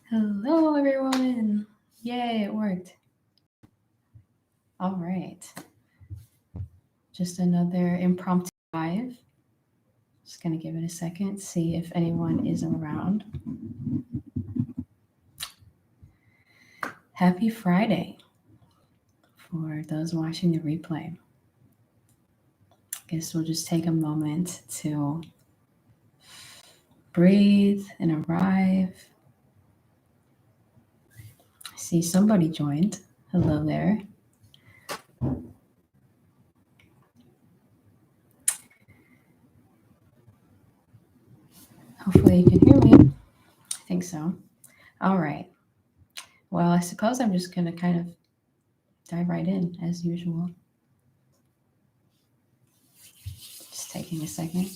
Hello, everyone. Yay, it worked. All right. Just another impromptu live. Just going to give it a second, see if anyone is around. Happy Friday for those watching the replay. Guess we'll just take a moment to breathe and arrive. I see somebody joined. Hello there. Hopefully you can hear me. I think so. All right. Well, I suppose I'm just going to kind of dive right in as usual. Just taking a second.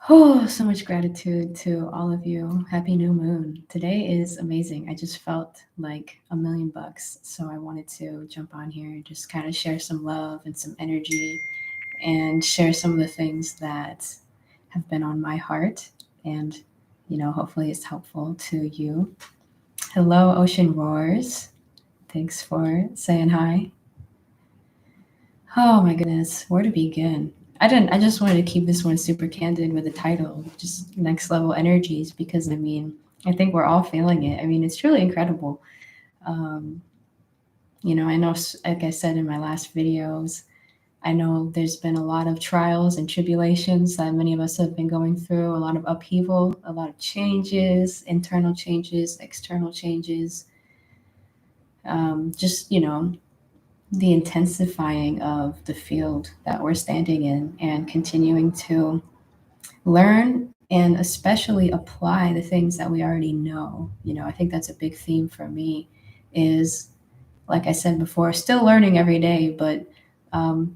Oh, so much gratitude to all of you. Happy new moon. Today is amazing. I just felt like $1,000,000. So I wanted to jump on here and just kind of share some love and some energy and share some of the things that have been on my heart. And, hopefully it's helpful to you. Hello, Ocean Roars. Thanks for saying hi. Oh my goodness, where to begin? I just wanted to keep this one super candid with the title, just next level energies, because I think we're all feeling it. It's truly incredible. Um, I know, like I said in my last videos, I know there's been a lot of trials and tribulations that many of us have been going through, a lot of upheaval, a lot of changes, internal changes, external changes. Just, the intensifying of the field that we're standing in and continuing to learn and especially apply the things that we already know. I think that's a big theme for me is, like I said before, still learning every day, but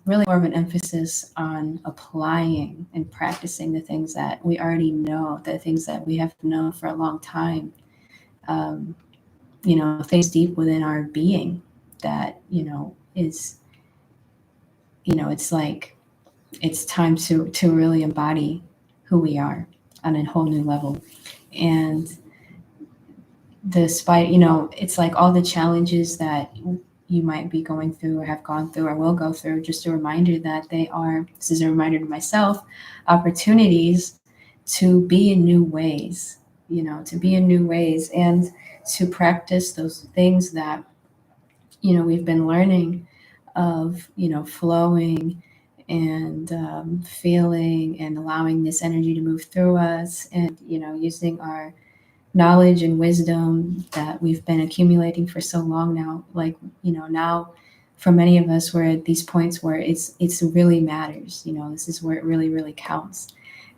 really more of an emphasis on applying and practicing the things that we already know, the things that we have known for a long time. Um, things deep within our being that, is, it's like it's time to really embody who we are on a whole new level. And despite, it's like all the challenges that you might be going through or have gone through or will go through, just a reminder that this is a reminder to myself, opportunities to be in new ways, to be in new ways and to practice those things that, we've been learning of, flowing and feeling and allowing this energy to move through us and, using our knowledge and wisdom that we've been accumulating for so long now. Like, now for many of us, we're at these points where it's really matters. This is where it really, really counts.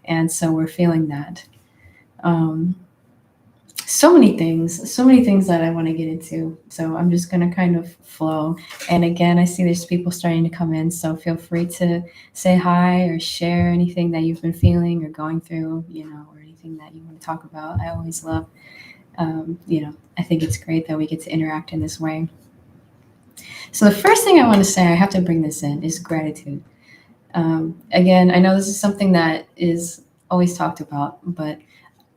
And so we're feeling that. So many things that I want to get into. So I'm just going to kind of flow. And again, I see there's people starting to come in. So feel free to say hi or share anything that you've been feeling or going through, or anything that you want to talk about. I always love, I think it's great that we get to interact in this way. So the first thing I want to say, I have to bring this in, is gratitude. Again, I know this is something that is always talked about, but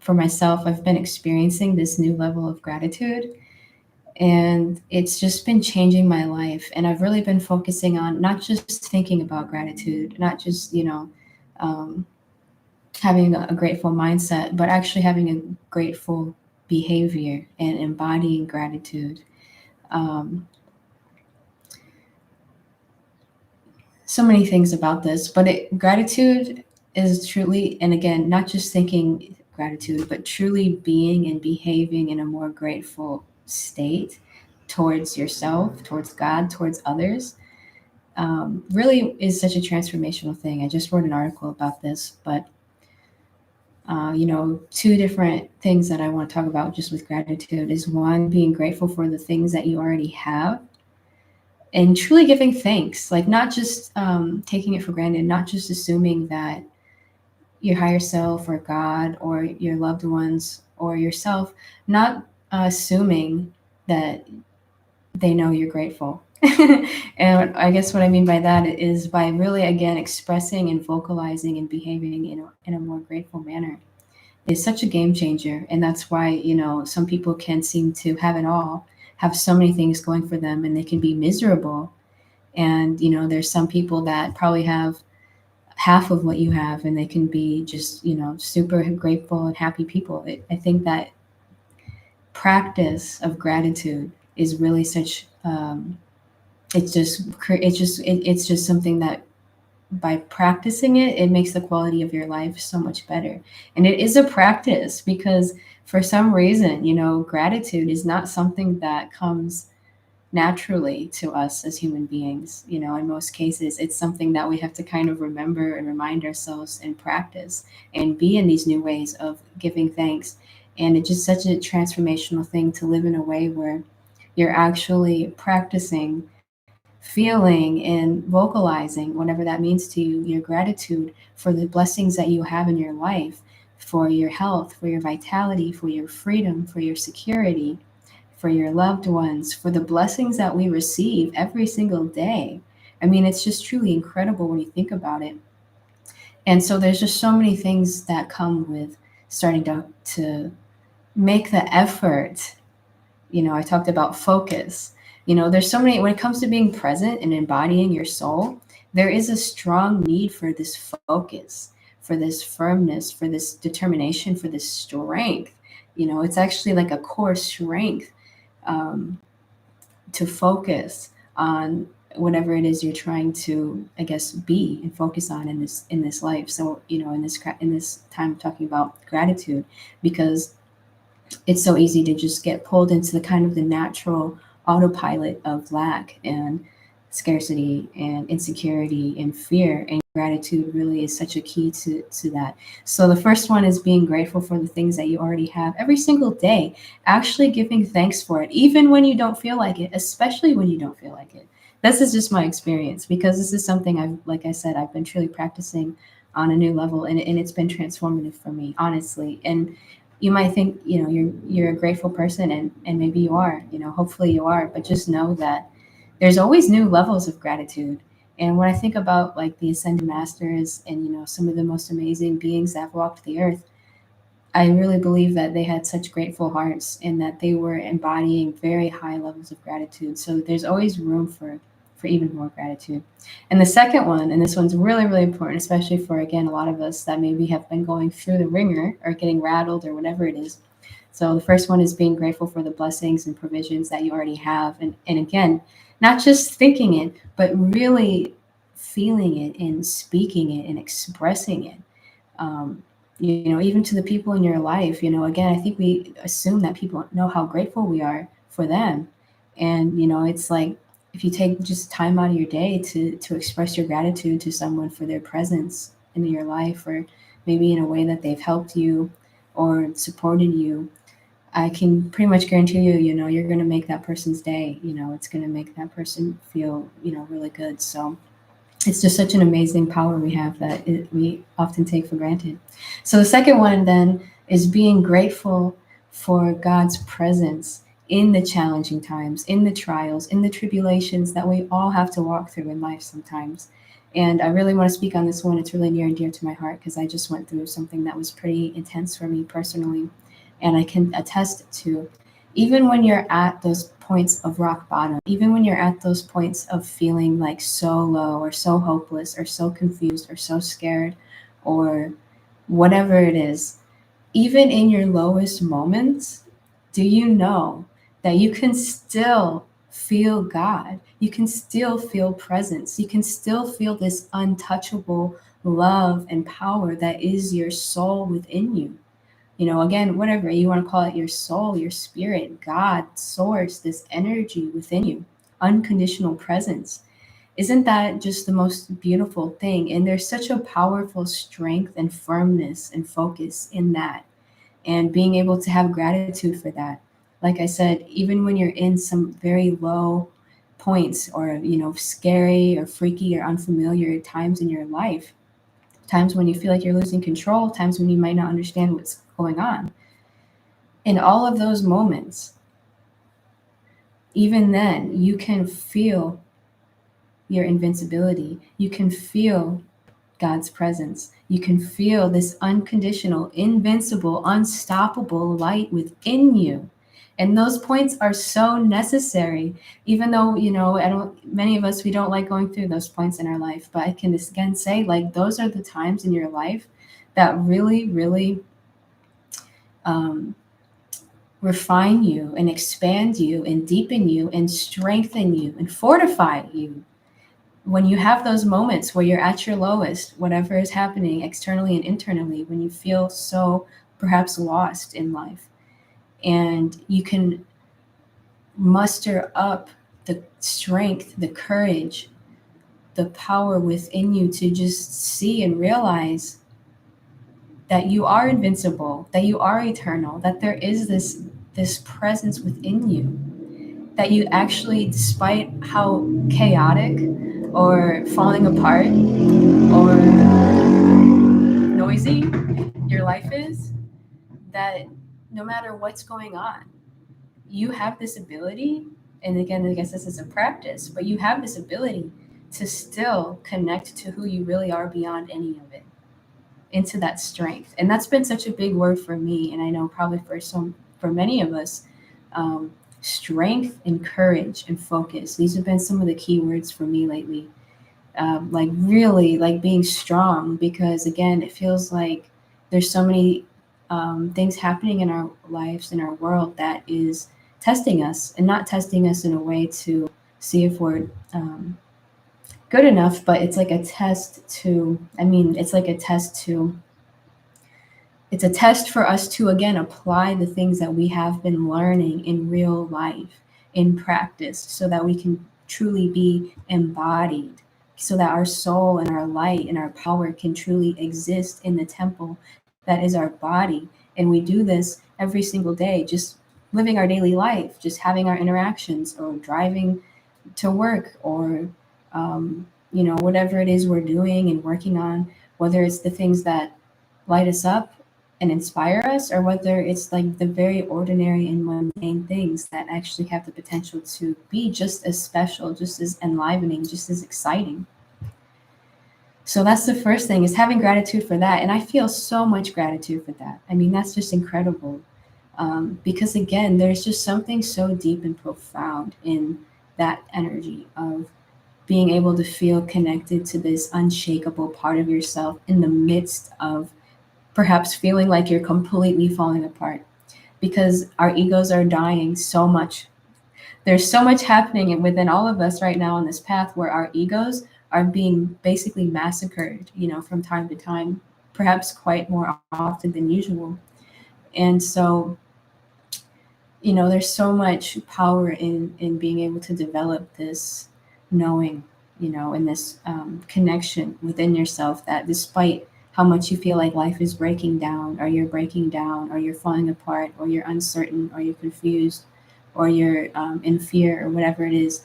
for myself, I've been experiencing this new level of gratitude, and it's just been changing my life. And I've really been focusing on not just thinking about gratitude, not just, having a grateful mindset, but actually having a grateful behavior and embodying gratitude. So many things about this, but gratitude is truly, and again, not just thinking gratitude, but truly being and behaving in a more grateful state towards yourself, towards God, towards others, really is such a transformational thing. I just wrote an article about this, but two different things that I want to talk about just with gratitude is, one, being grateful for the things that you already have and truly giving thanks, like not just taking it for granted, not just assuming that your higher self or God or your loved ones or yourself, not assuming that they know you're grateful. And I guess what I mean by that is by really, again, expressing and vocalizing and behaving in a more grateful manner. is such a game changer. And that's why, some people can seem to have it all, have so many things going for them, and they can be miserable. And, there's some people that probably have half of what you have, and they can be just, super grateful and happy people. I think that practice of gratitude is really such, it's just something that by practicing it, it makes the quality of your life so much better. And it is a practice because for some reason, gratitude is not something that comes naturally to us as human beings. In most cases, it's something that we have to kind of remember and remind ourselves and practice and be in these new ways of giving thanks. And it's just such a transformational thing to live in a way where you're actually practicing feeling and vocalizing, whatever that means to you, your gratitude for the blessings that you have in your life, for your health, for your vitality, for your freedom, for your security, for your loved ones, for the blessings that we receive every single day. I mean, it's just truly incredible when you think about it. And so there's just so many things that come with starting to make the effort. I talked about focus. There's so many, when it comes to being present and embodying your soul, there is a strong need for this focus, for this firmness, for this determination, for this strength. It's actually like a core strength, um, to focus on whatever it is you're trying to, I guess, be and focus on in this life. So, in this time talking about gratitude, because it's so easy to just get pulled into the kind of the natural autopilot of lack and scarcity and insecurity and fear. And gratitude really is such a key to that. So the first one is being grateful for the things that you already have every single day, actually giving thanks for it, even when you don't feel like it, especially when you don't feel like it. This is just my experience, because this is something like I said, I've been truly practicing on a new level, and it's been transformative for me, honestly. And you might think, you're a grateful person, and maybe you are, hopefully you are, but just know that there's always new levels of gratitude. And when I think about like the ascended masters and, some of the most amazing beings that have walked the earth, I really believe that they had such grateful hearts and that they were embodying very high levels of gratitude. So there's always room for even more gratitude. And the second one, and this one's really, really important, especially for, again, a lot of us that maybe have been going through the ringer or getting rattled or whatever it is. So the first one is being grateful for the blessings and provisions that you already have. And again, not just thinking it, but really feeling it and speaking it and expressing it. Even to the people in your life, again, I think we assume that people know how grateful we are for them. And, it's like, if you take just time out of your day to express your gratitude to someone for their presence in your life, or maybe in a way that they've helped you or supported you, I can pretty much guarantee you, you're going to make that person's day. It's going to make that person feel, really good. So it's just such an amazing power we have that we often take for granted. So the second one then is being grateful for God's presence in the challenging times, in the trials, in the tribulations that we all have to walk through in life sometimes. And I really want to speak on this one. It's really near and dear to my heart because I just went through something that was pretty intense for me personally. And I can attest to, even when you're at those points of rock bottom, even when you're at those points of feeling like so low or so hopeless or so confused or so scared or whatever it is, even in your lowest moments, do you know that you can still feel God? You can still feel presence. You can still feel this untouchable love and power that is your soul within you. Again, whatever you want to call it, your soul, your spirit, God, source, this energy within you, unconditional presence. Isn't that just the most beautiful thing? And there's such a powerful strength and firmness and focus in that. And being able to have gratitude for that. Like I said, even when you're in some very low points or, scary or freaky or unfamiliar times in your life, times when you feel like you're losing control, times when you might not understand what's going on. In all of those moments, even then, you can feel your invincibility. You can feel God's presence. You can feel this unconditional, invincible, unstoppable light within you. And those points are so necessary, even though, many of us, we don't like going through those points in our life. But I can just again say, like, those are the times in your life that really, really refine you and expand you and deepen you and strengthen you and fortify you. When you have those moments where you're at your lowest, whatever is happening externally and internally, when you feel so perhaps lost in life, and you can muster up the strength, the courage, the power within you to just see and realize that you are invincible, that you are eternal, that there is this presence within you, that you actually, despite how chaotic or falling apart or noisy your life is, that no matter what's going on, you have this ability. And again, I guess this is a practice, but you have this ability to still connect to who you really are beyond any of it, into that strength. And that's been such a big word for me, and I know probably for many of us, strength and courage and focus. These have been some of the key words for me lately. Like really, like being strong, because again, it feels like there's so many things happening in our lives, in our world, that is testing us, and not testing us in a way to see if we're good enough, but it's like a test to, it's a test for us to again apply the things that we have been learning in real life, in practice, so that we can truly be embodied, so that our soul and our light and our power can truly exist in the temple that is our body. And we do this every single day, just living our daily life, just having our interactions, or driving to work, or whatever it is we're doing and working on, whether it's the things that light us up and inspire us, or whether it's like the very ordinary and mundane things that actually have the potential to be just as special, just as enlivening, just as exciting. So that's the first thing, is having gratitude for that. And I feel so much gratitude for that. I mean, that's just incredible. Because again, there's just something so deep and profound in that energy of being able to feel connected to this unshakable part of yourself in the midst of perhaps feeling like you're completely falling apart, because our egos are dying so much. There's so much happening within all of us right now on this path, where our egos are being basically massacred, from time to time, perhaps quite more often than usual. And so, there's so much power in being able to develop this knowing, and this connection within yourself, that despite how much you feel like life is breaking down, or you're breaking down, or you're falling apart, or you're uncertain, or you're confused, or you're in fear, or whatever it is,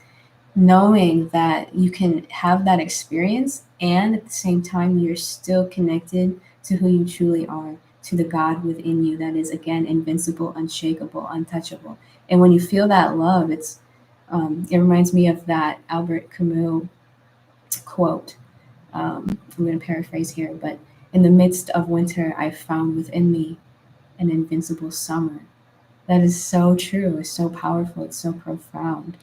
knowing that you can have that experience, and at the same time, you're still connected to who you truly are, to the God within you that is, again, invincible, unshakable, untouchable. And when you feel that love, it reminds me of that Albert Camus quote. I'm going to paraphrase here, but in the midst of winter, I found within me an invincible summer. That is so true. It's so powerful. It's so profound.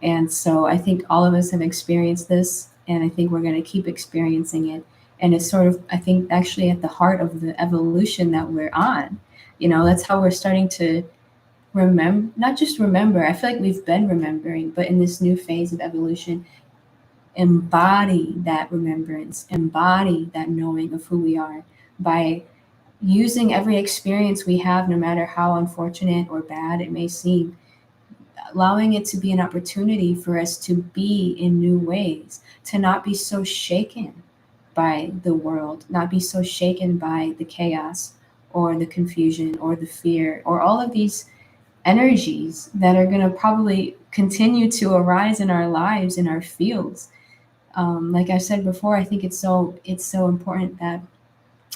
And so I think all of us have experienced this, and I think we're going to keep experiencing it. And it's sort of, I think, actually at the heart of the evolution that we're on. That's how we're starting to remember, not just remember, I feel like we've been remembering, but in this new phase of evolution, embody that remembrance, embody that knowing of who we are, by using every experience we have, no matter how unfortunate or bad it may seem, allowing it to be an opportunity for us to be in new ways, to not be so shaken by the world, not be so shaken by the chaos or the confusion or the fear or all of these energies that are going to probably continue to arise in our lives, in our fields. Like I said before, I think it's so important that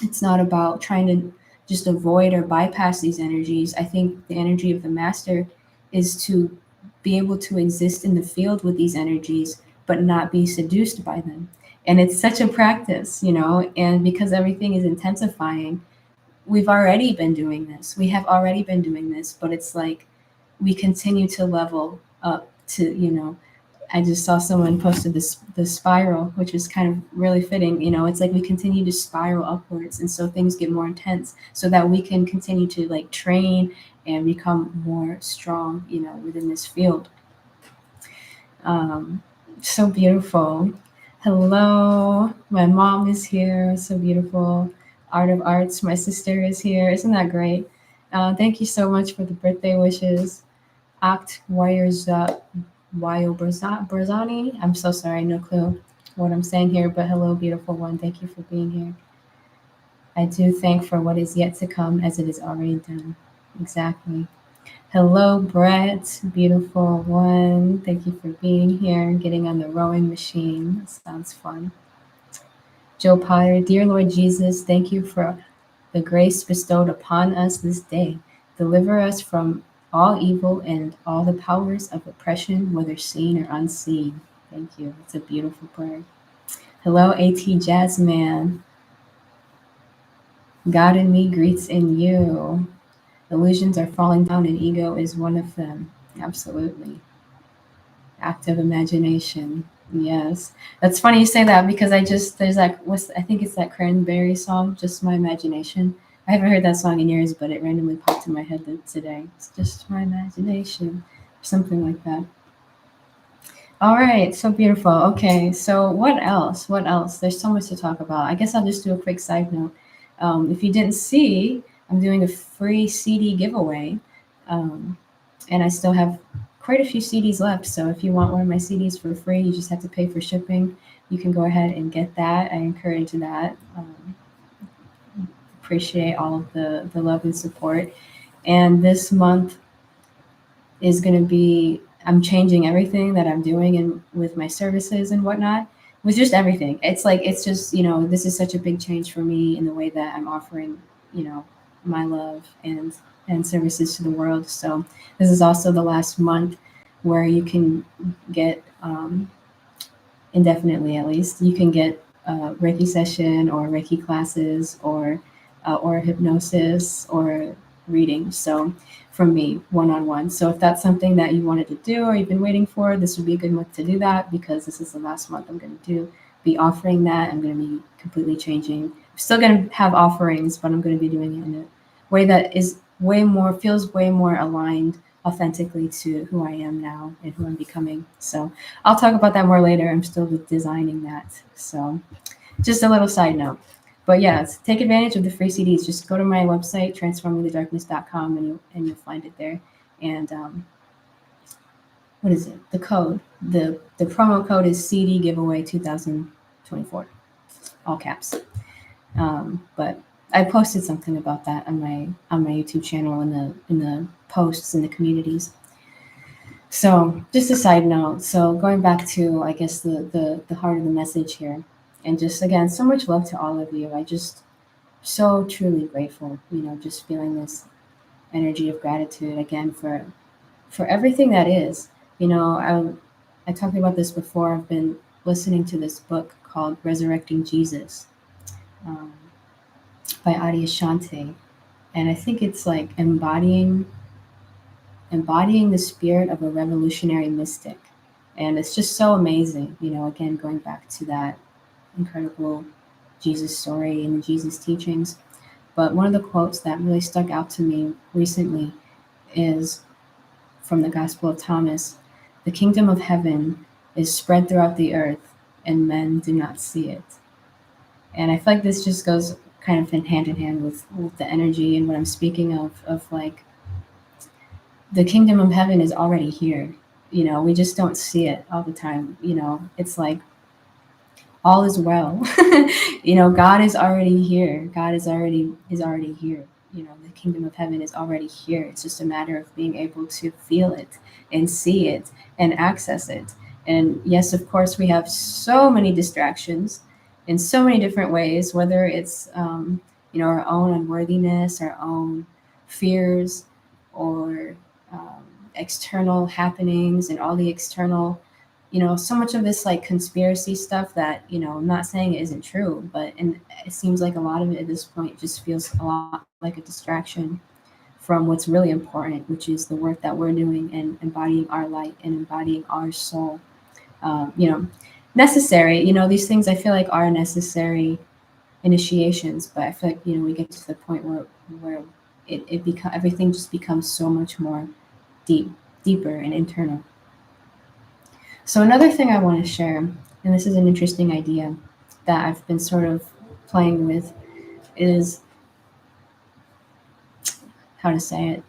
it's not about trying to just avoid or bypass these energies. I think the energy of the master is to be able to exist in the field with these energies, but not be seduced by them. And it's such a practice, and because everything is intensifying, we've already been doing this. We have already been doing this, but it's like we continue to level up to, I just saw someone posted this the spiral, which is kind of really fitting. It's like we continue to spiral upwards, and so things get more intense, so that we can continue to like train and become more strong, within this field. Um, so beautiful. Hello, my mom is here. So beautiful. Art of Arts, my sister is here. Isn't that great? Thank you so much for the birthday wishes. Act Warriors Wayo Berzani. I'm so sorry, no clue what I'm saying here, but hello, beautiful one. Thank you for being here. I do thank for what is yet to come as it is already done. Exactly. Hello, Brett, beautiful one. Thank you for being here and getting on the rowing machine. Sounds fun. Joe Potter, dear Lord Jesus, thank you for the grace bestowed upon us this day. Deliver us from all evil and all the powers of oppression, whether seen or unseen. Thank you. It's a beautiful prayer. Hello, AT Jazzman. God in me greets in you. Illusions are falling down, and ego is one of them. Absolutely. Active imagination. Yes. That's funny you say that because there's that, I think it's that Cranberry song, Just My Imagination. I haven't heard that song in years, but it randomly popped in my head today. It's just my imagination, or something like that. All right, so beautiful. Okay, so what else? What else? There's so much to talk about. I guess I'll just do a quick side note. If you didn't see, I'm doing a free CD giveaway, um, and I still have quite a few CDs left. So if you want one of my CDs for free, you just have to pay for shipping. You can go ahead and get that. I encourage that. Appreciate all of the love and support. And this month is going to be, I'm changing everything that I'm doing and with my services and whatnot, with just everything. It's like, it's just, this is such a big change for me in the way that I'm offering, my love and services to the world. So this is also the last month where you can get, indefinitely at least, you can get a Reiki session or Reiki classes or hypnosis or reading. So from me, one on one. So if that's something that you wanted to do or you've been waiting for, this would be a good month to do that because this is the last month I'm going to be offering that. I'm going to be completely changing. I'm still going to have offerings, but I'm going to be doing it in a way that is feels way more aligned authentically to who I am now and who I'm becoming. So I'll talk about that more later. I'm still designing that. So just a little side note. But yeah, take advantage of the free CDs. Just go to my website, transformingthedarkness.com, and you'll find it there. And what is it? The code. The promo code is CD giveaway 2024, all caps. But I posted something about that on my YouTube channel in the posts in the communities. So just a side note. So going back to, I guess, the heart of the message here, and just again, so much love to all of you. I just so truly grateful, just feeling this energy of gratitude again for everything that is. I talked about this before. I've been listening to this book called Resurrecting Jesus, um, by Adi Ashante, and I think it's like embodying the spirit of a revolutionary mystic. And it's just so amazing, again, going back to that incredible Jesus story and the Jesus teachings. But one of the quotes that really stuck out to me recently is from the Gospel of Thomas. The kingdom of heaven is spread throughout the earth, and men do not see it. And I feel like this just goes kind of in hand with the energy and what I'm speaking of like the kingdom of heaven is already here. We just don't see it all the time. It's like all is well. God is already here. God is already here. The kingdom of heaven is already here. It's just a matter of being able to feel it and see it and access it. And yes, of course, we have so many distractions in so many different ways, whether it's our own unworthiness, our own fears, or external happenings and all the external so much of this like conspiracy stuff that, I'm not saying it isn't true, but and it seems like a lot of it at this point just feels a lot like a distraction from what's really important, which is the work that we're doing and embodying our light and embodying our soul. Necessary. These things I feel like are necessary initiations, but I feel like we get to the point where everything just becomes so much more deeper and internal. So another thing I want to share, and this is an interesting idea that I've been sort of playing with, is how to say it.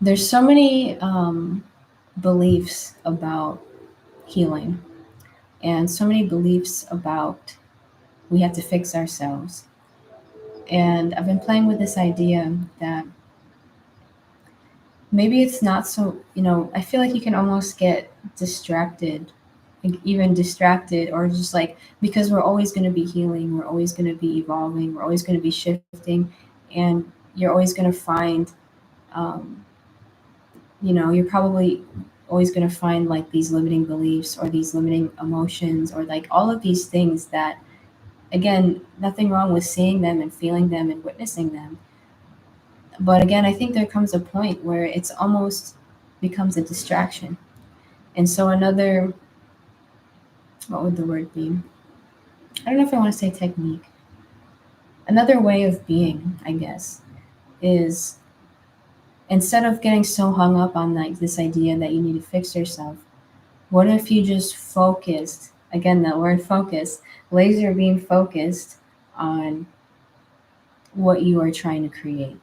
There's so many beliefs about healing, and so many beliefs about we have to fix ourselves. And I've been playing with this idea that maybe it's not so, I feel like you can almost get distracted, like even distracted, or just like, because we're always going to be healing, we're always going to be evolving, we're always going to be shifting, and you're always going to find, um, you're probably always going to find like these limiting beliefs or these limiting emotions or like all of these things that, again, nothing wrong with seeing them and feeling them and witnessing them. But again, I think there comes a point where it's almost becomes a distraction. And so another, what would the word be? I don't know if I want to say technique. Another way of being, I guess, is instead of getting so hung up on like this idea that you need to fix yourself, what if you just focused, again, that word focus, laser beam focused on what you are trying to create,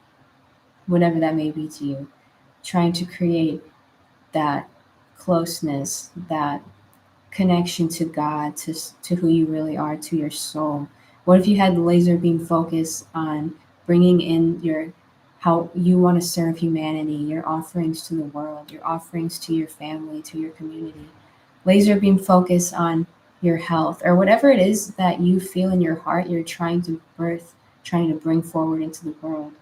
whatever that may be to you, trying to create that closeness, that connection to God, to who you really are, to your soul. What if you had the laser beam focus on bringing in your how you want to serve humanity, your offerings to the world, your offerings to your family, to your community. Laser beam focus on your health or whatever it is that you feel in your heart you're trying to birth, trying to bring forward into the world.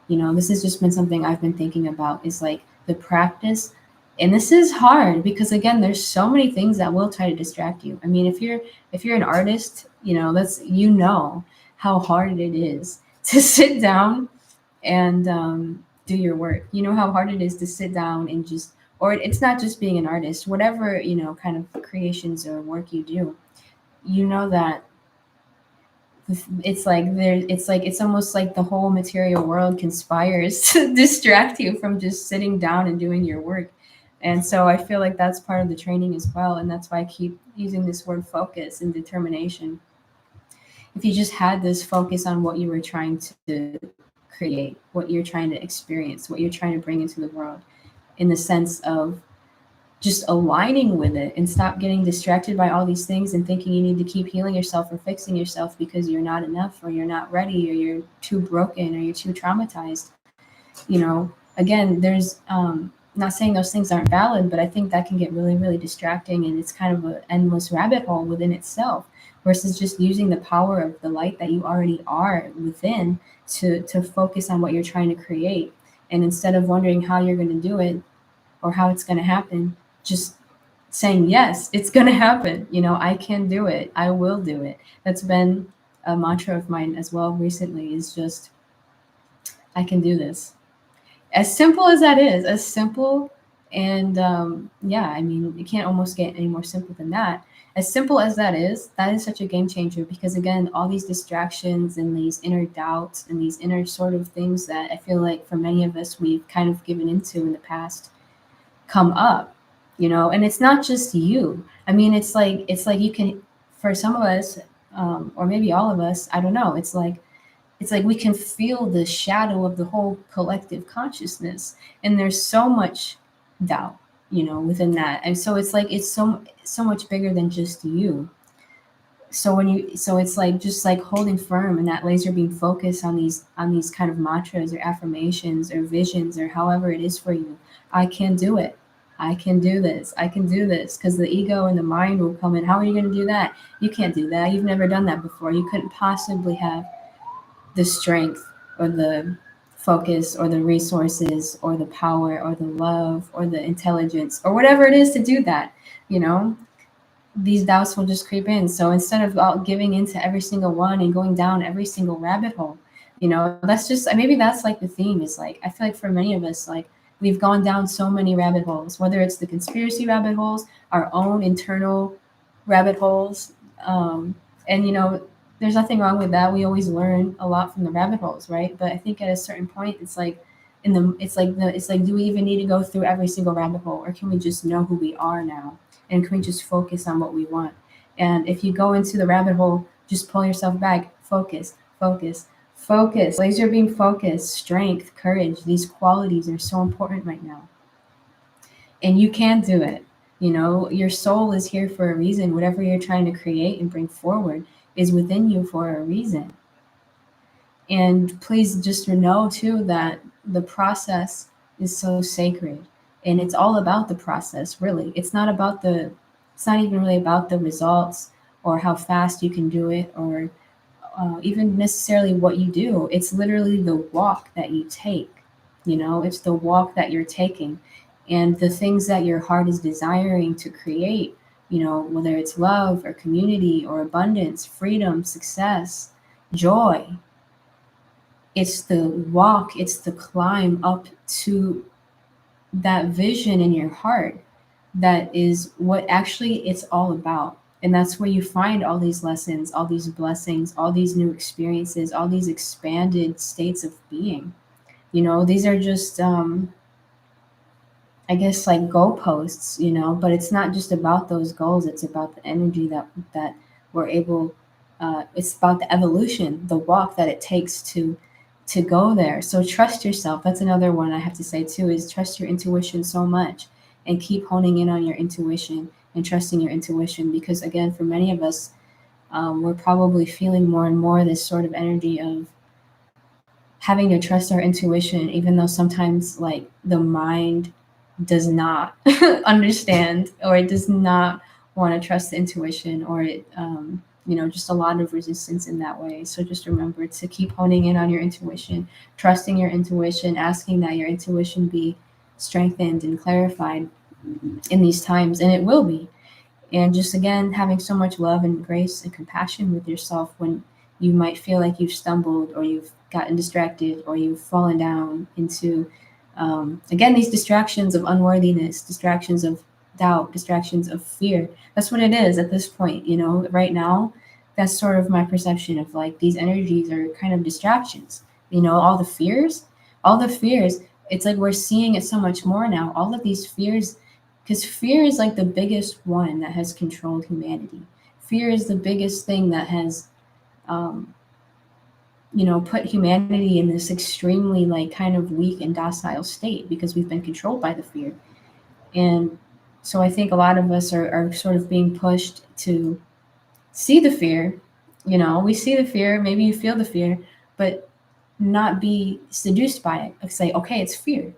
This has just been something I've been thinking about is like the practice. And this is hard because again, there's so many things that will try to distract you. I mean, if you're an artist, that's how hard it is to sit down and do your work. You know how hard it is to sit down and just, or it's not just being an artist, whatever kind of creations or work you do. That it's almost like the whole material world conspires to distract you from just sitting down and doing your work. And so I feel like that's part of the training as well, and that's why I keep using this word focus and determination. If you just had this focus on what you were trying to create, what you're trying to experience, what you're trying to bring into the world, in the sense of just aligning with it and stop getting distracted by all these things and thinking you need to keep healing yourself or fixing yourself because you're not enough or you're not ready or you're too broken or you're too traumatized. Again, there's not saying those things aren't valid, but I think that can get really, really distracting, and it's kind of an endless rabbit hole within itself versus just using the power of the light that you already are within to focus on what you're trying to create. And instead of wondering how you're going to do it or how it's going to happen, just saying, yes, it's going to happen. I can do it. I will do it. That's been a mantra of mine as well recently, is just, I can do this. As simple as that is, as simple. And yeah, I mean, it can't almost get any more simple than that. As simple as that is such a game changer because, again, all these distractions and these inner doubts and these inner sort of things that I feel like for many of us we've kind of given into in the past come up, and it's not just you. I mean, it's like you can, for some of us, or maybe all of us, I don't know, it's like we can feel the shadow of the whole collective consciousness, and there's so much doubt, within that, and so it's like it's so much bigger than just you. So it's like just like holding firm and that laser beam focus on these kind of mantras or affirmations or visions or however it is for you. I can do it. I can do this. I can do this, because the ego and the mind will come in. How are you going to do that? You can't do that. You've never done that before. You couldn't possibly have the strength or the focus or the resources or the power or the love or the intelligence or whatever it is to do that, you know, these doubts will just creep in. So instead of giving into every single one and going down every single rabbit hole, you know, that's just maybe that's like the theme is like, I feel like for many of us, like we've gone down so many rabbit holes, whether it's the conspiracy rabbit holes, our own internal rabbit holes. And, you know, there's nothing wrong with that. We always learn a lot from the rabbit holes, right? But I think at a certain point, it's like, it's like, do we even need to go through every single rabbit hole, or can we just know who we are now? And can we just focus on what we want? And if you go into the rabbit hole, just pull yourself back, focus, focus, focus, laser beam focus, strength, courage. These qualities are so important right now. And you can do it. You know, your soul is here for a reason. Whatever you're trying to create and bring forward is within you for a reason. And please just know too that the process is so sacred, and it's all about the process, really. It's not even really about the results or how fast you can do it, or even necessarily what you do. It's literally the walk that you take. You know, it's the walk that you're taking, and the things that your heart is desiring to create, you know, whether it's love or community or abundance, freedom, success, joy. It's the walk, it's the climb up to that vision in your heart that is what actually it's all about. And that's where you find all these lessons, all these blessings, all these new experiences, all these expanded states of being. You know, these are just I guess like goalposts, you know, but it's not just about those goals, it's about the energy that we're able it's about the evolution, the walk that it takes to go there. So trust yourself. That's another one I have to say too, is trust your intuition so much, and keep honing in on your intuition and trusting your intuition, because again, for many of us, we're probably feeling more and more this sort of energy of having to trust our intuition, even though sometimes like the mind does not understand, or it does not want to trust the intuition, or it you know, just a lot of resistance in that way. So just remember to keep honing in on your intuition, trusting your intuition, asking that your intuition be strengthened and clarified in these times, and it will be. And just again, having so much love and grace and compassion with yourself when you might feel like you've stumbled, or you've gotten distracted, or you've fallen down into again, these distractions of unworthiness, distractions of doubt, distractions of fear. That's what it is at this point, you know, right now. That's sort of my perception of like these energies are kind of distractions. You know, all the fears, it's like we're seeing it so much more now. All of these fears, because fear is like the biggest one that has controlled humanity. Fear is the biggest thing that has um, you know, put humanity in this extremely like kind of weak and docile state, because we've been controlled by the fear. And so I think a lot of us are sort of being pushed to see the fear. You know, we see the fear, maybe you feel the fear, but not be seduced by it. Like say, okay, it's fear.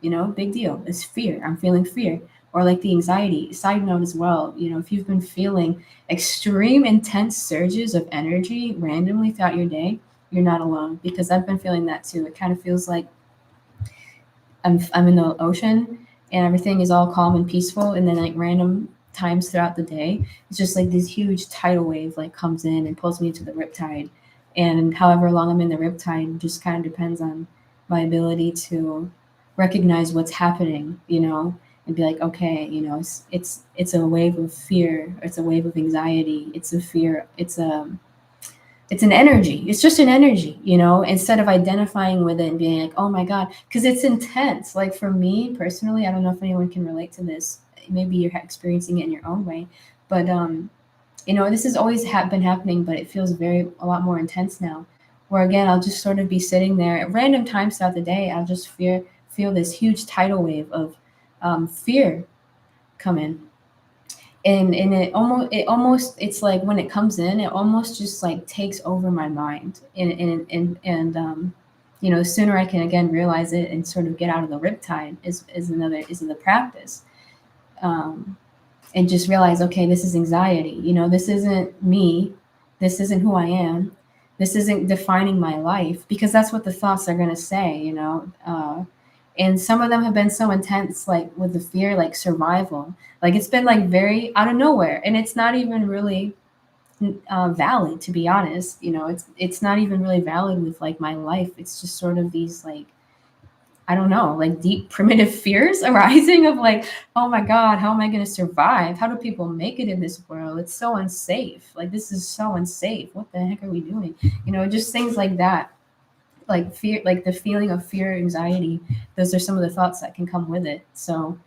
You know, big deal. It's fear. I'm feeling fear. Or like the anxiety. Side note as well, you know, if you've been feeling extreme intense surges of energy randomly throughout your day, you're not alone, because I've been feeling that too. It kind of feels like I'm in the ocean and everything is all calm and peaceful, and then like random times throughout the day, it's just like this huge tidal wave like comes in and pulls me into the riptide. And however long I'm in the riptide just kind of depends on my ability to recognize what's happening, you know, and be like, okay, you know, it's a wave of fear, it's a wave of anxiety, it's a fear, it's an energy. It's just an energy, you know, instead of identifying with it and being like, oh my God, because it's intense. Like for me personally, I don't know if anyone can relate to this. Maybe you're experiencing it in your own way, but you know, this has always been happening, but it feels a lot more intense now. Where again, I'll just sort of be sitting there at random times throughout the day. I'll just feel this huge tidal wave of fear come in, and it almost it's like when it comes in, it almost just like takes over my mind, and you know, the sooner I can again realize it and sort of get out of the riptide is the practice, um, and just realize, okay, this is anxiety, you know, this isn't me, this isn't who I am, This isn't defining my life, because that's what the thoughts are going to say, and some of them have been so intense, like with the fear, like survival, like it's been like very out of nowhere, and it's not even really valid, to be honest. It's not even really valid with like my life. It's just sort of these like, I don't know, like deep primitive fears arising of like, oh my God, how am I going to survive? How do people make it in this world? It's so unsafe. Like, this is so unsafe. What the heck are we doing? Just things like that. Like fear, like the feeling of fear, anxiety. Those are some of the thoughts that can come with it. So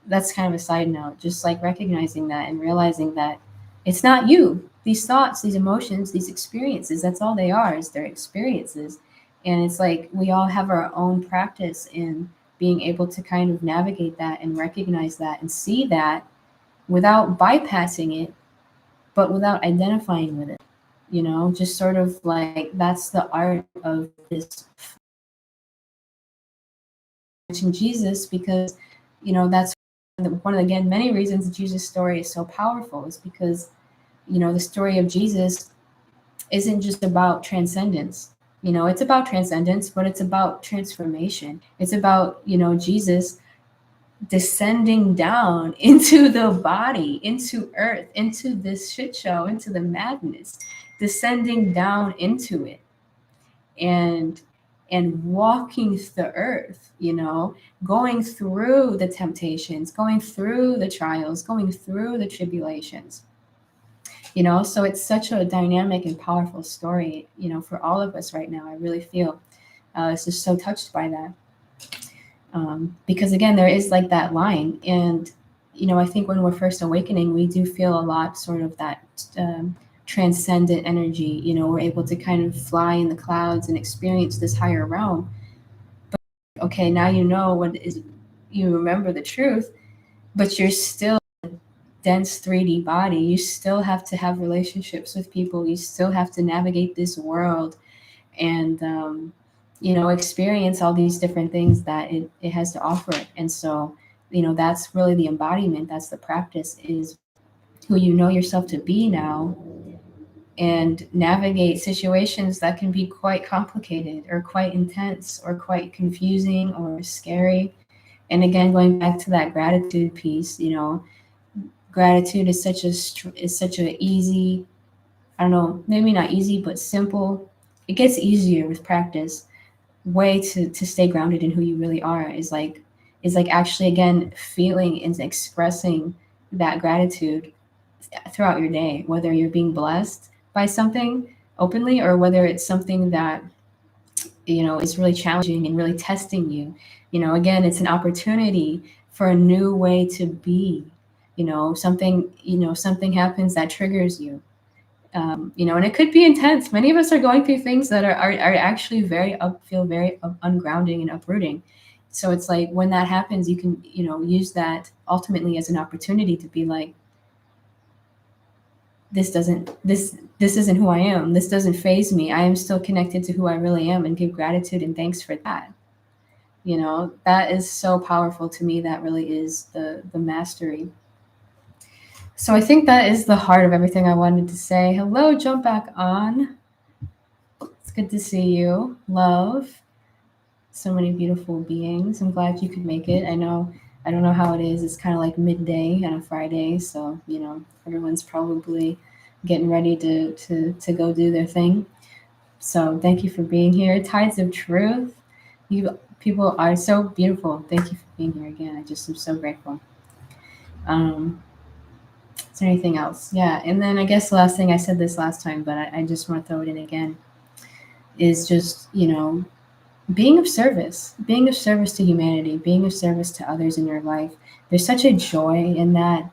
that's kind of a side note, just like recognizing that and realizing that it's not you. These thoughts, these emotions, these experiences, that's all they are, is their experiences. And it's like we all have our own practice in being able to kind of navigate that and recognize that and see that without bypassing it, but without identifying with it. Just sort of like that's the art of this. Mention Jesus because, that's one of, again, many reasons Jesus' story is so powerful, is because, the story of Jesus isn't just about transcendence. It's about transcendence, but it's about transformation. It's about, Jesus descending down into the body, into earth, into this shit show, into the madness, descending down into it, and walking the earth, going through the temptations, going through the trials, going through the tribulations. So it's such a dynamic and powerful story, for all of us right now. I really feel it's just so touched by that, because again, there is like that line. And I think when we're first awakening, we do feel a lot sort of that transcendent energy. We're able to kind of fly in the clouds and experience this higher realm. But okay, now what is, you remember the truth, but you're still dense 3D body. You still have to have relationships with people. You still have to navigate this world and experience all these different things that it has to offer. And so, that's really the embodiment. That's the practice, is who you know yourself to be now, and navigate situations that can be quite complicated or quite intense or quite confusing or scary. And again, going back to that gratitude piece, gratitude is such a easy, I don't know, maybe not easy, but simple. It gets easier with practice. Way to stay grounded in who you really are is like actually, again, feeling and expressing that gratitude throughout your day, whether you're being blessed by something openly or whether it's something that is really challenging and really testing you. Again, it's an opportunity for a new way to be. Something happens that triggers you. And it could be intense. Many of us are going through things that are actually feel very ungrounding and uprooting. So it's like when that happens, you can, use that ultimately as an opportunity to be like, this isn't who I am. This doesn't phase me. I am still connected to who I really am, and give gratitude and thanks for that. That is so powerful to me. That really is the mastery. So I think that is the heart of everything I wanted to say. Hello, jump back on. It's good to see you. Love. So many beautiful beings. I'm glad you could make it. I don't know how it is. It's kind of like midday on a Friday. So, everyone's probably getting ready to go do their thing. So thank you for being here. Tides of Truth. You people are so beautiful. Thank you for being here again. I just am so grateful. Is there anything else? Yeah. And then I guess the last thing, I said this last time, but I just want to throw it in again, is just, being of service to humanity, being of service to others in your life. There's such a joy in that.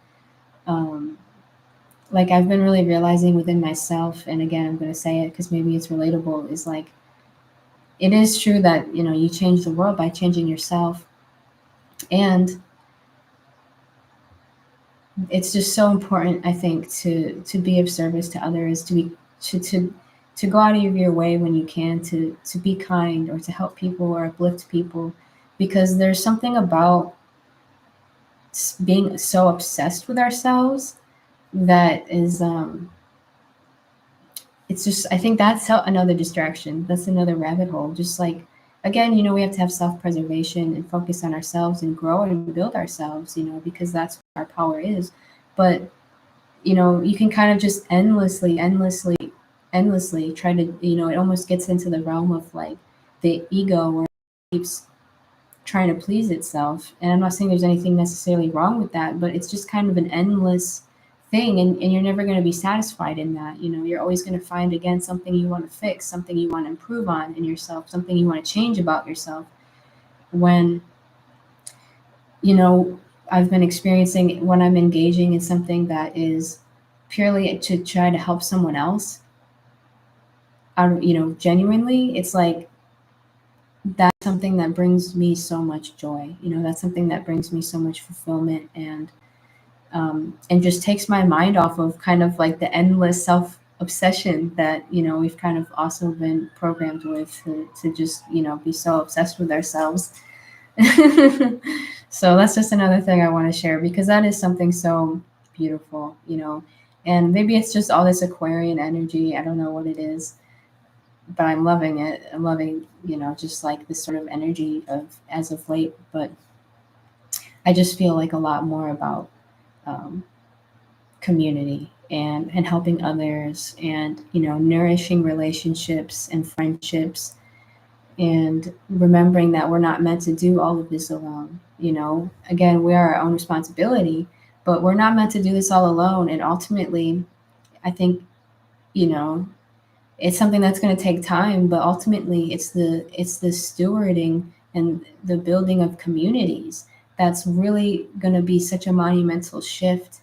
Like I've been really realizing within myself, and again, I'm going to say it because maybe it's relatable, is like, it is true that, you change the world by changing yourself. And it's just so important, I think, to be of service to others, to go out of your way when you can to be kind or to help people or uplift people, because there's something about being so obsessed with ourselves that is it's just, I think that's another distraction. That's another rabbit hole. Just like, again, we have to have self-preservation and focus on ourselves and grow and build ourselves, because that's where our power is. But, you can kind of just endlessly try to, it almost gets into the realm of like the ego where it keeps trying to please itself. And I'm not saying there's anything necessarily wrong with that, but it's just kind of an endless thing. And you're never going to be satisfied in that. You're always going to find, again, something you want to fix, something you want to improve on in yourself, something you want to change about yourself. When, you know, I've been experiencing when I'm engaging in something that is purely to try to help someone else out of, genuinely, it's like that's something that brings me so much joy. That's something that brings me so much fulfillment and just takes my mind off of kind of like the endless self obsession that we've kind of also been programmed with to just be so obsessed with ourselves. So that's just another thing I want to share because that is something so beautiful. And maybe it's just all this Aquarian energy. I don't know what it is, but I'm loving it. I'm loving, just like this sort of energy of as of late. But I just feel like a lot more about um, community and helping others and nourishing relationships and friendships and remembering that we're not meant to do all of this alone. Again, we are our own responsibility, but we're not meant to do this all alone. And ultimately, I think, you know, it's something that's going to take time, but ultimately it's the stewarding and the building of communities that's really going to be such a monumental shift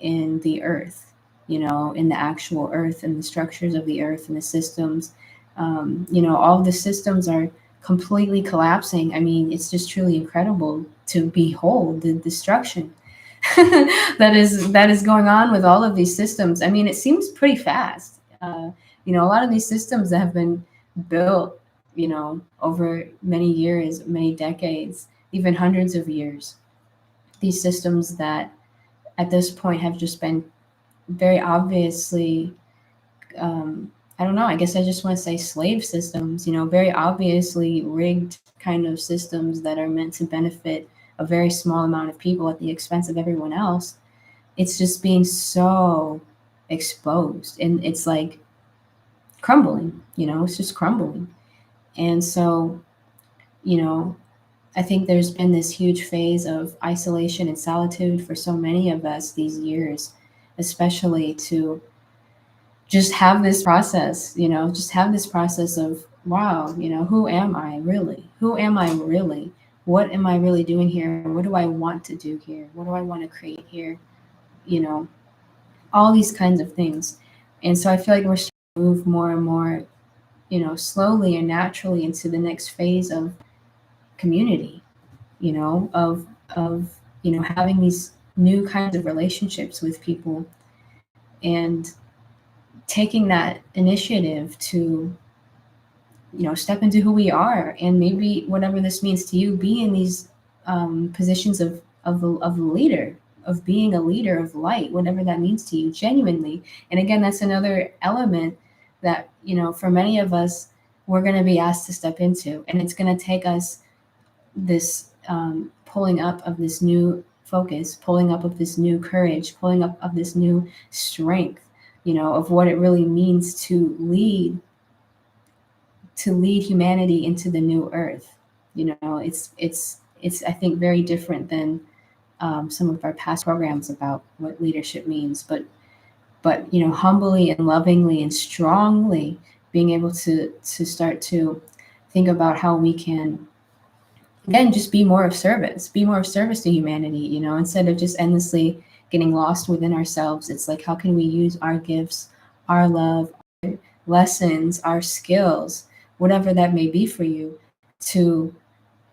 in the earth, in the actual earth and the structures of the earth and the systems. All the systems are completely collapsing. I mean, it's just truly incredible to behold the destruction that is going on with all of these systems. I mean, it seems pretty fast. A lot of these systems that have been built, over many years, many decades, even hundreds of years. These systems that at this point have just been very obviously, I don't know, I guess I just want to say slave systems, very obviously rigged kind of systems that are meant to benefit a very small amount of people at the expense of everyone else. It's just being so exposed and it's like crumbling, it's just crumbling. And so, you know, I think there's been this huge phase of isolation and solitude for so many of us these years, especially to just have this process, just have this process of, wow, who am I really? Who am I really? What am I really doing here? What do I want to do here? What do I want to create here? You know, all these kinds of things. And so I feel like we're starting to move more and more, slowly and naturally into the next phase of community, of having these new kinds of relationships with people and taking that initiative to step into who we are and maybe whatever this means to you, be in these positions of a leader, of being a leader of light, whatever that means to you genuinely. And again, that's another element that for many of us we're going to be asked to step into, and it's going to take us this pulling up of this new focus, pulling up of this new courage, pulling up of this new strength, of what it really means to lead humanity into the new earth. It's I think very different than some of our past programs about what leadership means, but humbly and lovingly and strongly being able to start to think about how we can again just be more of service to humanity, instead of just endlessly getting lost within ourselves. It's like, how can we use our gifts, our love, our lessons, our skills, whatever that may be for you, to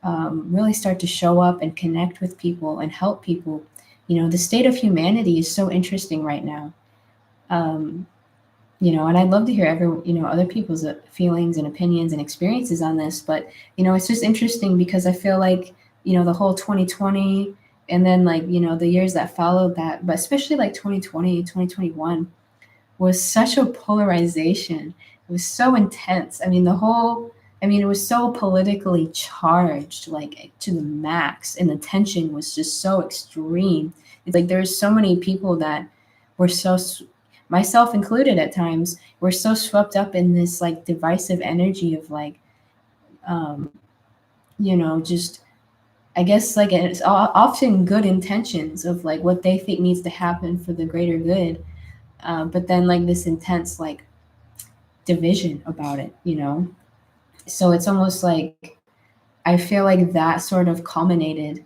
really start to show up and connect with people and help people. The state of humanity is so interesting right now. um, and I'd love to hear other people's feelings and opinions and experiences on this. But it's just interesting because I feel like the whole 2020 and then like the years that followed that, but especially like 2020, 2021. was such a polarization. It was so intense. I mean, it was so politically charged, like to the max, and the tension was just so extreme. It's like there's so many people that were myself included at times, were so swept up in this like divisive energy of like, um, just I guess like it's often good intentions of like what they think needs to happen for the greater good, but then like this intense like division about it. So it's almost like I feel like that sort of culminated,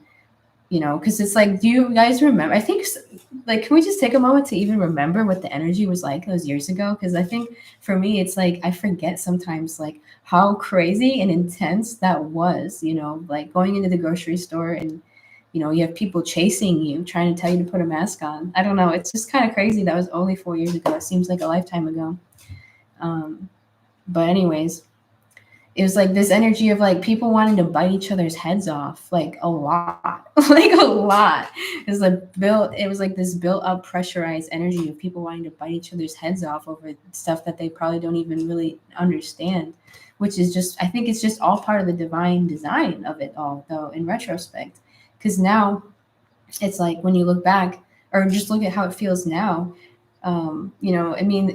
because it's like, do you guys remember? I think, like, can we just take a moment to even remember what the energy was like those years ago? Because I think for me, it's like I forget sometimes, like, how crazy and intense that was, like going into the grocery store and you have people chasing you, trying to tell you to put a mask on. I don't know. It's just kind of crazy. That was only 4 years ago. It seems like a lifetime ago. Um, but, anyways, it was like this energy of like people wanting to bite each other's heads off, like a lot, like a lot. It was like this built up pressurized energy of people wanting to bite each other's heads off over stuff that they probably don't even really understand, which is just, I think it's just all part of the divine design of it all, though, in retrospect. Because now it's like when you look back or just look at how it feels now,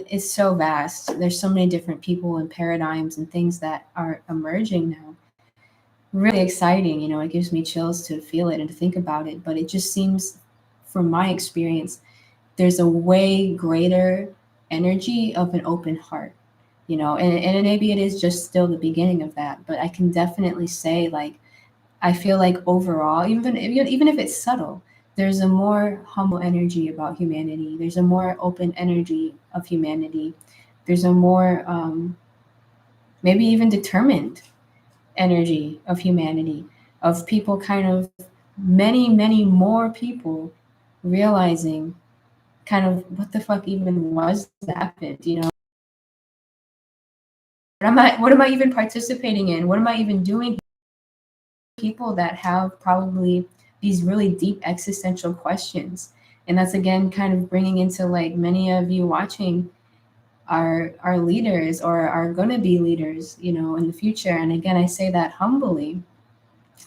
it's so vast. There's so many different people and paradigms and things that are emerging now. Really exciting. It gives me chills to feel it and to think about it. But it just seems, from my experience, there's a way greater energy of an open heart, and maybe it is just still the beginning of that. But I can definitely say, like, I feel like overall, even if it's subtle, there's a more humble energy about humanity. There's a more open energy of humanity. There's a more maybe even determined energy of humanity, of people kind of many, many more people realizing kind of what the fuck even was that happened. What am I even participating in? What am I even doing? People that have probably these really deep existential questions, and that's again kind of bringing into like many of you watching are leaders or are going to be leaders, in the future. And again, I say that humbly,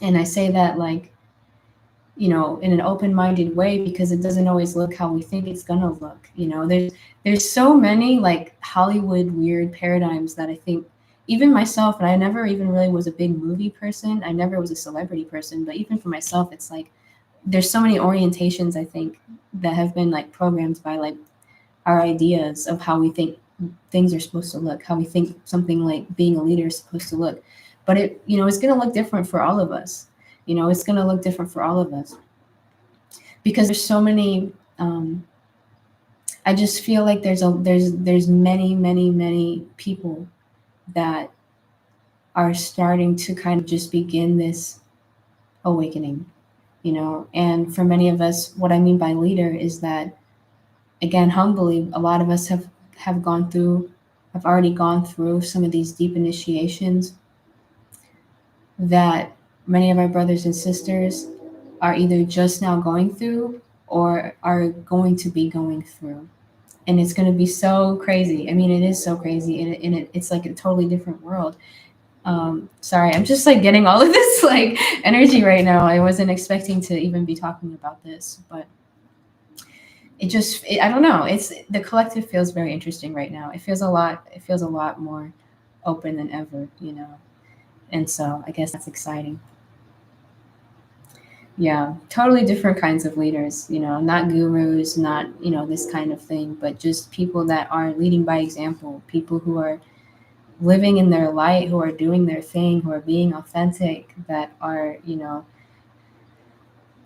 and I say that like, in an open-minded way, because it doesn't always look how we think it's going to look. There's so many like Hollywood weird paradigms that I think, even myself, and I never even really was a big movie person, I never was a celebrity person, but even for myself, it's like there's so many orientations, I think, that have been like programmed by like our ideas of how we think things are supposed to look, how we think something like being a leader is supposed to look. But it's going to look different for all of us. It's going to look different for all of us, because there's so many. I just feel like there's many, many, many people that are starting to kind of just begin this awakening. And for many of us, what I mean by leader is that, again, humbly, a lot of us have already gone through some of these deep initiations that many of our brothers and sisters are either just now going through or are going to be going through. And it's going to be so crazy. I mean, it is so crazy, and it's like a totally different world. Sorry, I'm just like getting all of this like energy right now. I wasn't expecting to even be talking about this, but I don't know. It's the collective feels very interesting right now. It feels a lot more open than ever. And so I guess that's exciting. Yeah, totally different kinds of leaders, not gurus, not this kind of thing, but just people that are leading by example, people who are living in their light, who are doing their thing, who are being authentic, that are